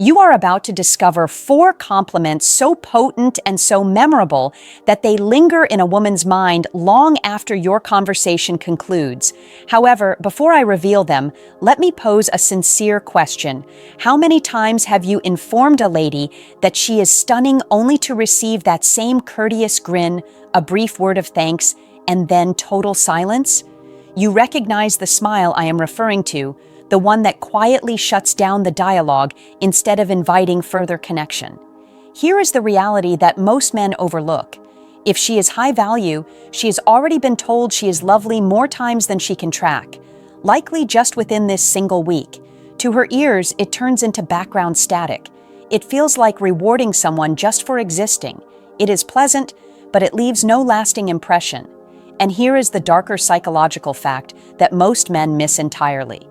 You are about to discover 4 compliments so potent and so memorable that they linger in a woman's mind long after your conversation concludes. However, before I reveal them, let me pose a sincere question. How many times have you informed a lady that she is stunning only to receive that same courteous grin, a brief word of thanks, and then total silence? You recognize the smile I am referring to, the one that quietly shuts down the dialogue instead of inviting further connection. Here is the reality that most men overlook. If she is high value, she has already been told she is lovely more times than she can track, likely just within this single week. To her ears, it turns into background static. It feels like rewarding someone just for existing. It is pleasant, but it leaves no lasting impression. And here is the darker psychological fact that most men miss entirely.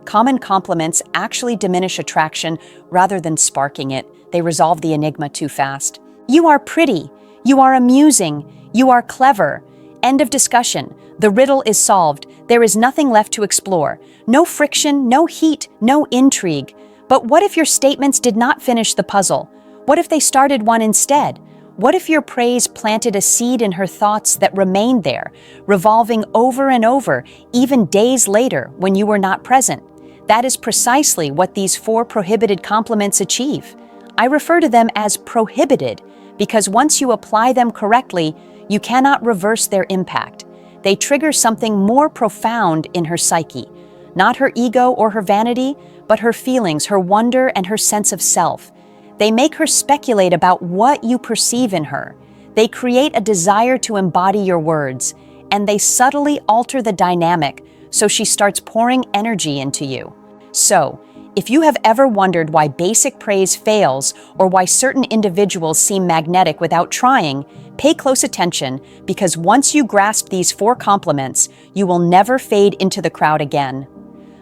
Common compliments actually diminish attraction rather than sparking it. They resolve the enigma too fast. You are pretty. You are amusing. You are clever. End of discussion. The riddle is solved. There is nothing left to explore. No friction, no heat, no intrigue. But what if your statements did not finish the puzzle? What if they started one instead? What if your praise planted a seed in her thoughts that remained there, revolving over and over, even days later when you were not present? That is precisely what these 4 prohibited compliments achieve. I refer to them as prohibited because once you apply them correctly, you cannot reverse their impact. They trigger something more profound in her psyche, not her ego or her vanity, but her feelings, her wonder, and her sense of self. They make her speculate about what you perceive in her. They create a desire to embody your words, and they subtly alter the dynamic so she starts pouring energy into you. So, if you have ever wondered why basic praise fails or why certain individuals seem magnetic without trying, pay close attention because once you grasp these 4 compliments, you will never fade into the crowd again.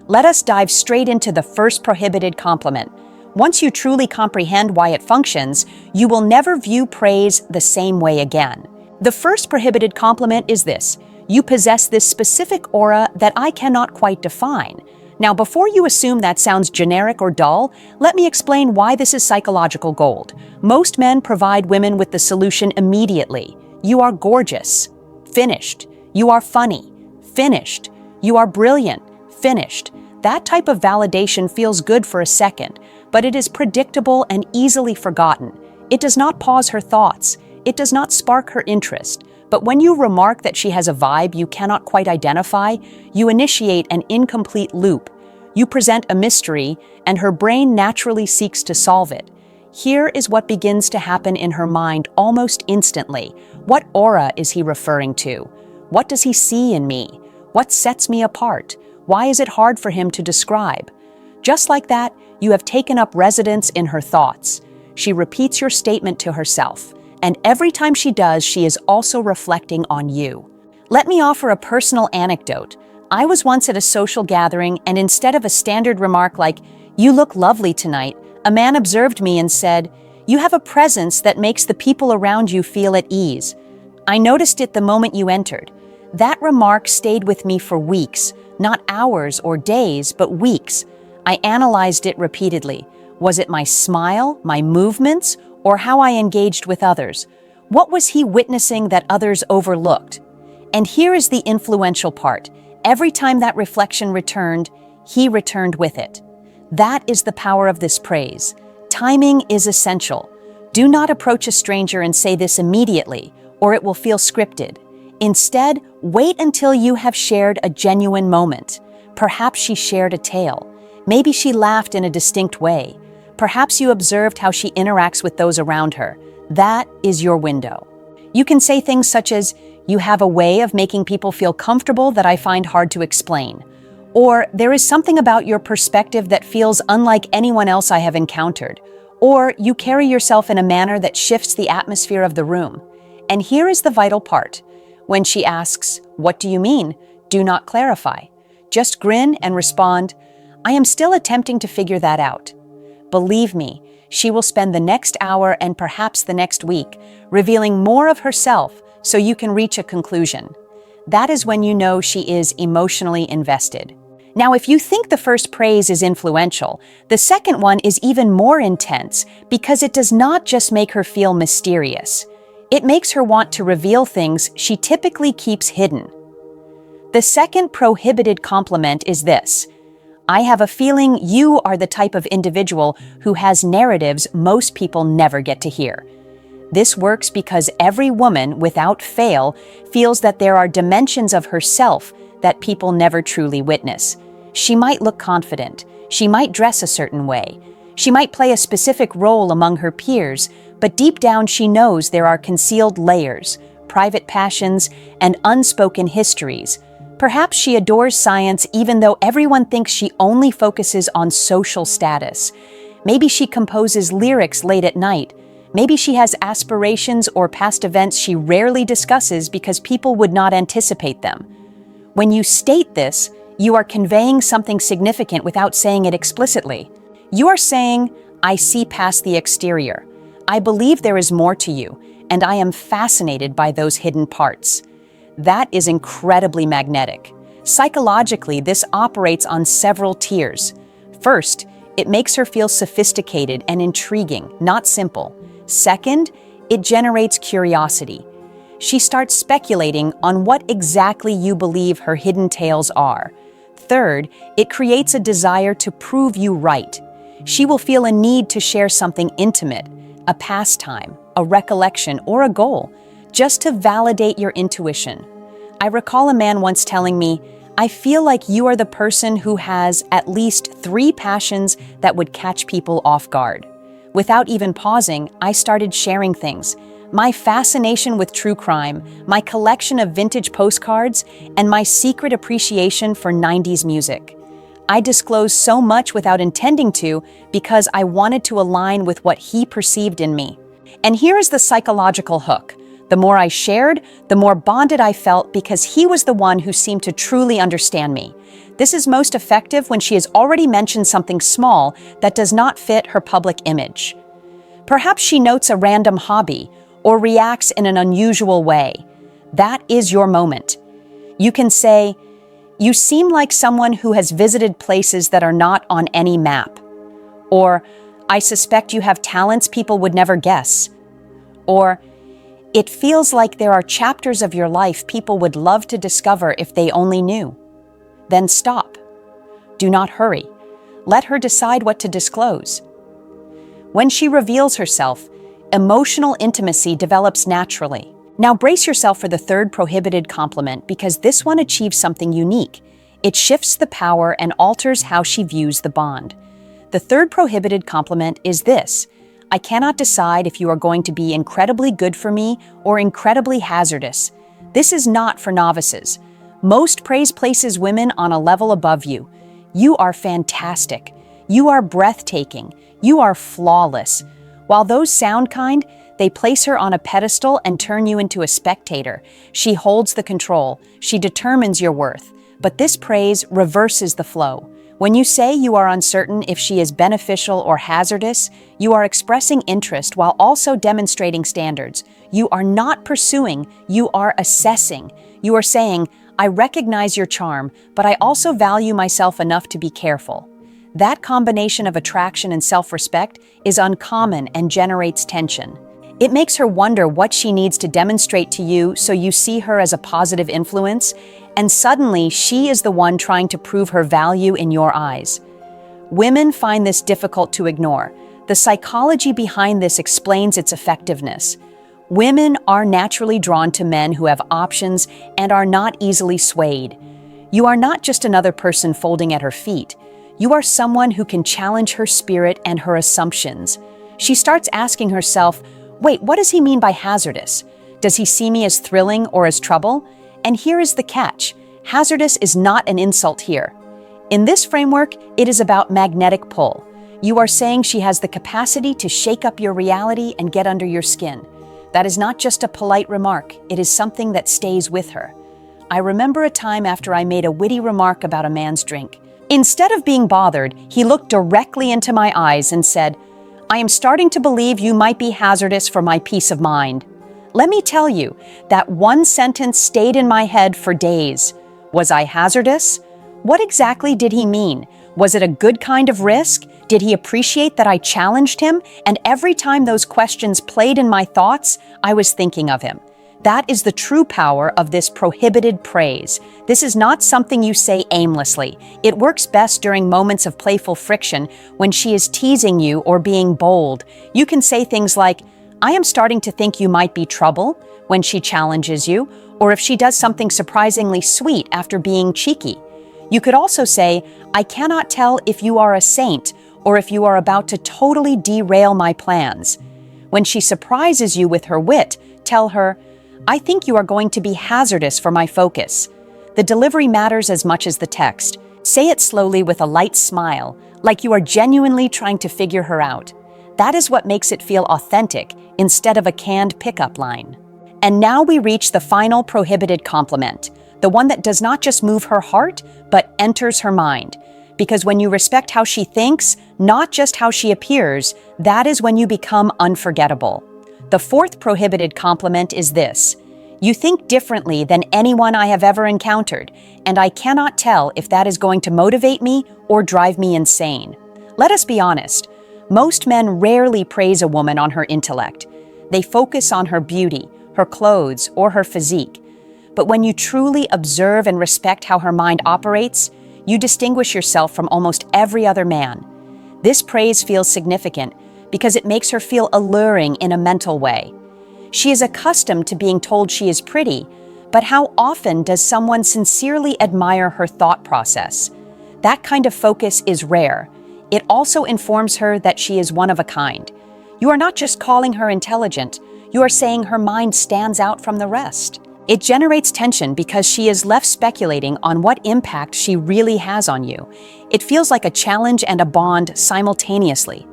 Let us dive straight into the first prohibited compliment. Once you truly comprehend why it functions, you will never view praise the same way again. The first prohibited compliment is this: you possess this specific aura that I cannot quite define. Now, before you assume that sounds generic or dull, let me explain why this is psychological gold. Most men provide women with the solution immediately. You are gorgeous. Finished. You are funny. Finished. You are brilliant. Finished. That type of validation feels good for a second, but it is predictable and easily forgotten. It does not pause her thoughts. It does not spark her interest. But when you remark that she has a vibe you cannot quite identify, you initiate an incomplete loop. You present a mystery, and her brain naturally seeks to solve it. Here is what begins to happen in her mind almost instantly. What aura is he referring to? What does he see in me? What sets me apart? Why is it hard for him to describe? Just like that, you have taken up residence in her thoughts. She repeats your statement to herself. And every time she does, she is also reflecting on you. Let me offer a personal anecdote. I was once at a social gathering, and instead of a standard remark like, "You look lovely tonight," a man observed me and said, "You have a presence that makes the people around you feel at ease. I noticed it the moment you entered." That remark stayed with me for weeks, not hours or days, but weeks. I analyzed it repeatedly. Was it my smile, my movements, or how I engaged with others? What was he witnessing that others overlooked? And here is the influential part. Every time that reflection returned, he returned with it. That is the power of this praise. Timing is essential. Do not approach a stranger and say this immediately, or it will feel scripted. Instead, wait until you have shared a genuine moment. Perhaps she shared a tale. Maybe she laughed in a distinct way. Perhaps you observed how she interacts with those around her. That is your window. You can say things such as, "You have a way of making people feel comfortable that I find hard to explain." Or, "There is something about your perspective that feels unlike anyone else I have encountered." Or, "You carry yourself in a manner that shifts the atmosphere of the room." And here is the vital part. When she asks, "What do you mean?" do not clarify. Just grin and respond, "I am still attempting to figure that out." Believe me, she will spend the next hour and perhaps the next week revealing more of herself so you can reach a conclusion. That is when you know she is emotionally invested. Now, if you think the first praise is influential, the second one is even more intense because it does not just make her feel mysterious. It makes her want to reveal things she typically keeps hidden. The second prohibited compliment is this: I have a feeling you are the type of individual who has narratives most people never get to hear. This works because every woman, without fail, feels that there are dimensions of herself that people never truly witness. She might look confident, she might dress a certain way, she might play a specific role among her peers, but deep down she knows there are concealed layers, private passions, and unspoken histories. Perhaps she adores science even though everyone thinks she only focuses on social status. Maybe she composes lyrics late at night. Maybe she has aspirations or past events she rarely discusses because people would not anticipate them. When you state this, you are conveying something significant without saying it explicitly. You are saying, I see past the exterior. I believe there is more to you, and I am fascinated by those hidden parts. That is incredibly magnetic. Psychologically, this operates on several tiers. First, it makes her feel sophisticated and intriguing, not simple. Second, it generates curiosity. She starts speculating on what exactly you believe her hidden tales are. Third, it creates a desire to prove you right. She will feel a need to share something intimate, a pastime, a recollection, or a goal, just to validate your intuition. I recall a man once telling me, I feel like you are the person who has at least 3 passions that would catch people off guard. Without even pausing, I started sharing things. My fascination with true crime, my collection of vintage postcards, and my secret appreciation for 90s music. I disclosed so much without intending to because I wanted to align with what he perceived in me. And here is the psychological hook. The more I shared, the more bonded I felt because he was the one who seemed to truly understand me. This is most effective when she has already mentioned something small that does not fit her public image. Perhaps she notes a random hobby or reacts in an unusual way. That is your moment. You can say, you seem like someone who has visited places that are not on any map. Or, I suspect you have talents people would never guess. Or, it feels like there are chapters of your life people would love to discover if they only knew. Then stop. Do not hurry. Let her decide what to disclose. When she reveals herself, emotional intimacy develops naturally. Now brace yourself for the third prohibited compliment because this one achieves something unique. It shifts the power and alters how she views the bond. The third prohibited compliment is this: I cannot decide if you are going to be incredibly good for me or incredibly hazardous. This is not for novices. Most praise places women on a level above you. You are fantastic. You are breathtaking. You are flawless. While those sound kind, they place her on a pedestal and turn you into a spectator. She holds the control. She determines your worth. But this praise reverses the flow. When you say you are uncertain if she is beneficial or hazardous, you are expressing interest while also demonstrating standards. You are not pursuing, you are assessing. You are saying, I recognize your charm, but I also value myself enough to be careful. That combination of attraction and self-respect is uncommon and generates tension. It makes her wonder what she needs to demonstrate to you so you see her as a positive influence, and suddenly she is the one trying to prove her value in your eyes. Women find this difficult to ignore. The psychology behind this explains its effectiveness. Women are naturally drawn to men who have options and are not easily swayed. You are not just another person folding at her feet. You are someone who can challenge her spirit and her assumptions. She starts asking herself, wait, what does he mean by hazardous? Does he see me as thrilling or as trouble? And here is the catch. Hazardous is not an insult here. In this framework, it is about magnetic pull. You are saying she has the capacity to shake up your reality and get under your skin. That is not just a polite remark, it is something that stays with her. I remember a time after I made a witty remark about a man's drink. Instead of being bothered, he looked directly into my eyes and said, I am starting to believe you might be hazardous for my peace of mind. Let me tell you, that one sentence stayed in my head for days. Was I hazardous? What exactly did he mean? Was it a good kind of risk? Did he appreciate that I challenged him? And every time those questions played in my thoughts, I was thinking of him. That is the true power of this prohibited praise. This is not something you say aimlessly. It works best during moments of playful friction when she is teasing you or being bold. You can say things like, "I am starting to think you might be trouble," when she challenges you, or if she does something surprisingly sweet after being cheeky. You could also say, "I cannot tell if you are a saint or if you are about to totally derail my plans." When she surprises you with her wit, tell her, "I think you are going to be hazardous for my focus." The delivery matters as much as the text. Say it slowly with a light smile, like you are genuinely trying to figure her out. That is what makes it feel authentic instead of a canned pickup line. And now we reach the final prohibited compliment, the one that does not just move her heart, but enters her mind. Because when you respect how she thinks, not just how she appears, that is when you become unforgettable. The fourth prohibited compliment is this: "You think differently than anyone I have ever encountered, and I cannot tell if that is going to motivate me or drive me insane." Let us be honest. Most men rarely praise a woman on her intellect. They focus on her beauty, her clothes, or her physique. But when you truly observe and respect how her mind operates, you distinguish yourself from almost every other man. This praise feels significant because it makes her feel alluring in a mental way. She is accustomed to being told she is pretty, but how often does someone sincerely admire her thought process? That kind of focus is rare. It also informs her that she is one of a kind. You are not just calling her intelligent, you are saying her mind stands out from the rest. It generates tension because she is left speculating on what impact she really has on you. It feels like a challenge and a bond simultaneously.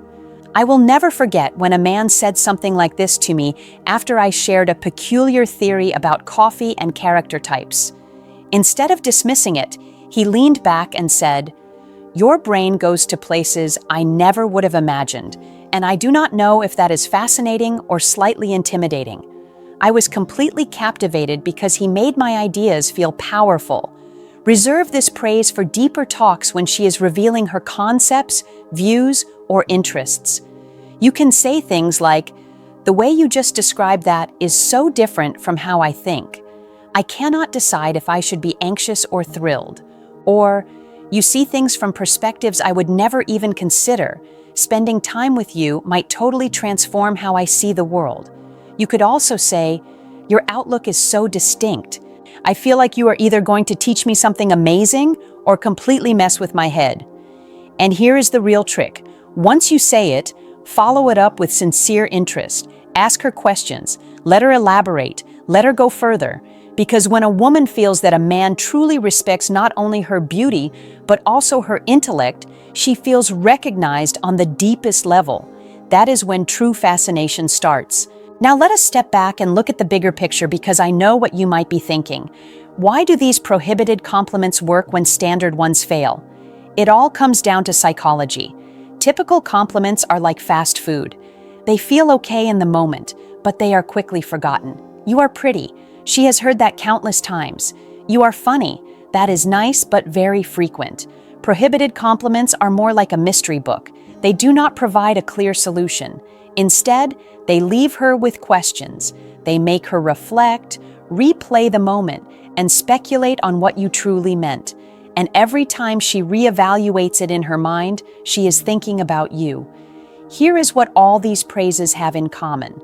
I will never forget when a man said something like this to me after I shared a peculiar theory about coffee and character types. Instead of dismissing it, he leaned back and said, "Your brain goes to places I never would have imagined, and I do not know if that is fascinating or slightly intimidating." I was completely captivated because he made my ideas feel powerful. Reserve this praise for deeper talks when she is revealing her concepts, views, or interests. You can say things like, "The way you just described that is so different from how I think. I cannot decide if I should be anxious or thrilled." Or, "You see things from perspectives I would never even consider. Spending time with you might totally transform how I see the world." You could also say, "Your outlook is so distinct. I feel like you are either going to teach me something amazing or completely mess with my head." And here is the real trick. Once you say it, follow it up with sincere interest. Ask her questions. Let her elaborate. Let her go further. Because when a woman feels that a man truly respects not only her beauty, but also her intellect, she feels recognized on the deepest level. That is when true fascination starts. Now let us step back and look at the bigger picture because I know what you might be thinking. Why do these prohibited compliments work when standard ones fail? It all comes down to psychology. Typical compliments are like fast food. They feel okay in the moment, but they are quickly forgotten. "You are pretty." She has heard that countless times. "You are funny." That is nice, but very frequent. Prohibited compliments are more like a mystery book. They do not provide a clear solution. Instead, they leave her with questions. They make her reflect, replay the moment, and speculate on what you truly meant. And every time she reevaluates it in her mind, she is thinking about you. Here is what all these praises have in common.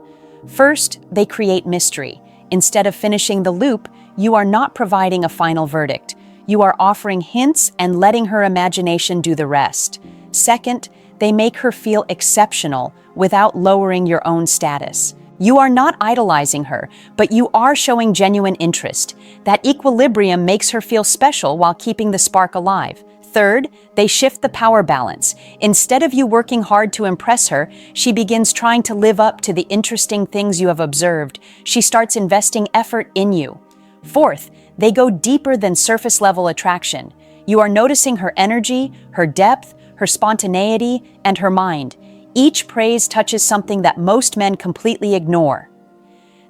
First, they create mystery. Instead of finishing the loop, you are not providing a final verdict. You are offering hints and letting her imagination do the rest. Second, they make her feel exceptional without lowering your own status. You are not idolizing her, but you are showing genuine interest. That equilibrium makes her feel special while keeping the spark alive. Third, they shift the power balance. Instead of you working hard to impress her, she begins trying to live up to the interesting things you have observed. She starts investing effort in you. Fourth, they go deeper than surface-level attraction. You are noticing her energy, her depth, her spontaneity, and her mind. Each praise touches something that most men completely ignore.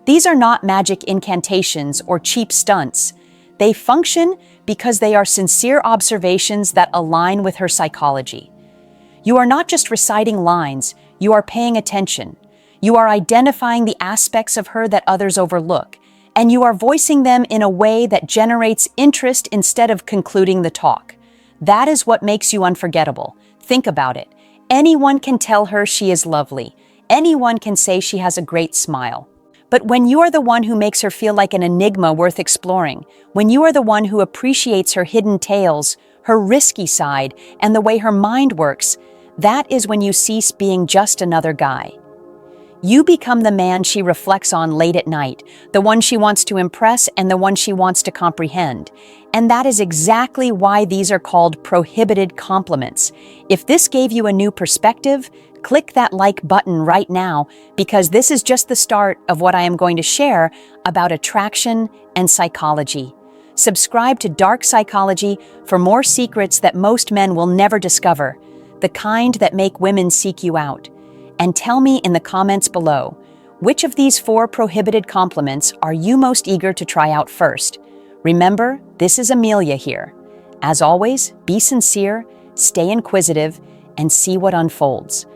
These are not magic incantations or cheap stunts. They function because they are sincere observations that align with her psychology. You are not just reciting lines, you are paying attention. You are identifying the aspects of her that others overlook, and you are voicing them in a way that generates interest instead of concluding the talk. That is what makes you unforgettable. Think about it. Anyone can tell her she is lovely. Anyone can say she has a great smile. But when you are the one who makes her feel like an enigma worth exploring, when you are the one who appreciates her hidden tales, her risky side, and the way her mind works, that is when you cease being just another guy. You become the man she reflects on late at night, the one she wants to impress and the one she wants to comprehend. And that is exactly why these are called prohibited compliments. If this gave you a new perspective, click that like button right now, because this is just the start of what I am going to share about attraction and psychology. Subscribe to Dark Psychology for more secrets that most men will never discover, the kind that make women seek you out. And tell me in the comments below, which of these 4 prohibited compliments are you most eager to try out first? Remember, this is Amelia here. As always, be sincere, stay inquisitive, and see what unfolds.